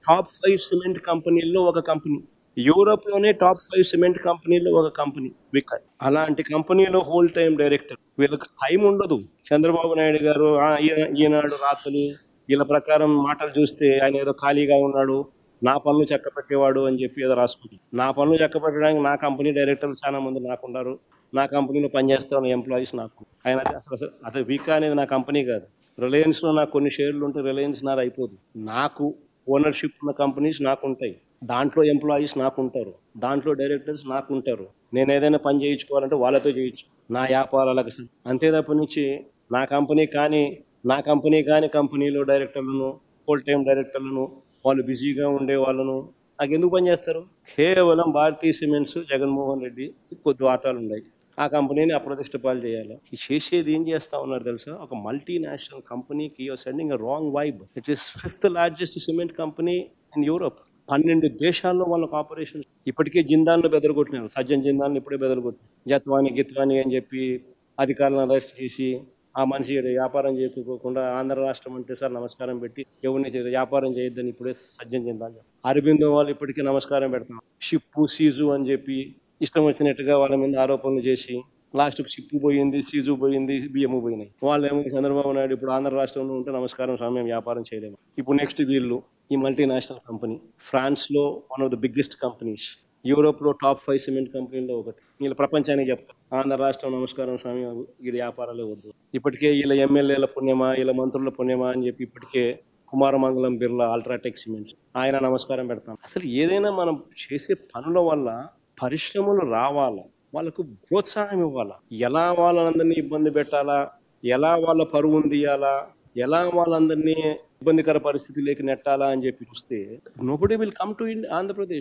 Top 5 cement కంపెనీల్లో ఒక company. యూరోప్‌లోనే top 5 cement కంపెనీల్లో ఒక కంపెనీ వికర్. అలాంటి కంపెనీలో హోల్ టైమ్ డైరెక్టర్. వీళ్ళకి టైం ఉండదు. చంద్రబాబు నాయుడు గారు ఈనాడు రాతలు వీళ్ళ ప్రకారం మాటలు చూస్తే ఆయన ఏదో ఖాళీగా ఉన్నాడు. నా పనులు చక్కబెట్టేవాడు అని చెప్పి ఏదో రాసుకుంది. నా పనులు చక్కబెట్టడానికి నా కంపెనీ డైరెక్టర్లు చాలా మంది నాకున్నారు. నా కంపెనీలో పనిచేస్తా ఉన్న ఎంప్లాయీస్ నాకు. ఆయన అసలు వికా అనేది నా కంపెనీ కాదు. రిలయన్స్‌లో నాకు కొన్ని షేర్లు ఉంటే రిలయన్స్ నాది అయిపోదు. నాకు ఓనర్‌షిప్ ఉన్న కంపెనీస్ నాకుంటాయి. దాంట్లో ఎంప్లాయీస్ నాకుంటారు. దాంట్లో డైరెక్టర్స్ నాకుంటారు. నేను ఏదైనా పని చేయించుకోవాలంటే వాళ్ళతో చేయించు. నా వ్యాపారాలకు అంతే తప్పనించి నా కంపెనీ కాని కంపెనీలో డైరెక్టర్లను, ఫుల్ టైం డైరెక్టర్లను, వాళ్ళు బిజీగా ఉండే వాళ్ళను నాకెందుకు పని చేస్తారు? కేవలం భారతీయ సిమెంట్స్, జగన్మోహన్ రెడ్డి కొద్ది వాటాలు ఉన్నాయి. ఆ కంపెనీని అప్రతిష్ట పాలు చేయాలి. ఈ చేసేది ఏం చేస్తా ఉన్నారు తెలుసా? ఒక మల్టీనేషనల్ కంపెనీకి you're sending a wrong vibe. It is 5th largest cement company in Europe. 12 దేశాల్లో వాళ్ళకి ఆపరేషన్. ఇప్పటికే జిందాన్లు బెదరగొట్టినారు. సజ్జన్ జిందాన్లు ఇప్పుడే బెదరగొట్టినారు. గిత్వాని అని చెప్పి అధికారులను అరెస్ట్ చేసి ఆ మనిషి వ్యాపారం చేయకోకుండా ఆంధ్ర రాష్ట్రం అంటే సార్ నమస్కారం పెట్టి ఎవరిని వ్యాపారం చేయొద్దని ఇప్పుడే సజ్జన్ జిందాన్. అరబిందో వాళ్ళు ఇప్పటికీ నమస్కారం పెడుతున్నారు. షిప్పు సీజు అని చెప్పి ఇష్టం వచ్చినట్టుగా వాళ్ళ మీద ఆరోపణలు చేసి లాస్ట్కి షిప్పు పోయింది, సీజు పోయింది, బియ్యము పోయినాయి. వాళ్ళేమో చంద్రబాబు నాయుడు ఇప్పుడు ఆంధ్ర రాష్ట్రంలో ఉంటే నమస్కారం స్వామి వ్యాపారం చేయలేము. ఇప్పుడు నెక్స్ట్ వీళ్ళు ఈ మల్టీనేషనల్ కంపెనీ ఫ్రాన్స్లో one of the biggest companies, యూరోప్లో టాప్ 5 సిమెంట్ కంపెనీల్లో ఒకటి. వీళ్ళ ప్రపంచానికి చెప్తారు ఆంధ్ర రాష్ట్రం నమస్కారం స్వామి వీడి వ్యాపారాలే వద్దు. ఇప్పటికే వీళ్ళ ఎమ్మెల్యేల పుణ్యమా వీళ్ళ మంత్రుల పుణ్యమా అని చెప్పి ఇప్పటికే కుమారమంగళం బిర్లా అల్ట్రాటెక్ సిమెంట్స్ ఆయన నమస్కారం పెడతాం. అసలు ఏదైనా మనం చేసే పనుల వల్ల పరిశ్రమలు రావాలా, వాళ్ళకు ప్రోత్సాహం ఇవ్వాలా. ఎలా వాళ్ళందరినీ ఇబ్బంది పెట్టాలా, ఎలా వాళ్ళ పరువును తీయాలా, ఎలా వాళ్ళందరినీ ఇబ్బందికర పరిస్థితుల్లోకి నెట్టాలా అని చెప్పి చూస్తే nobody will come to Andhra Pradesh.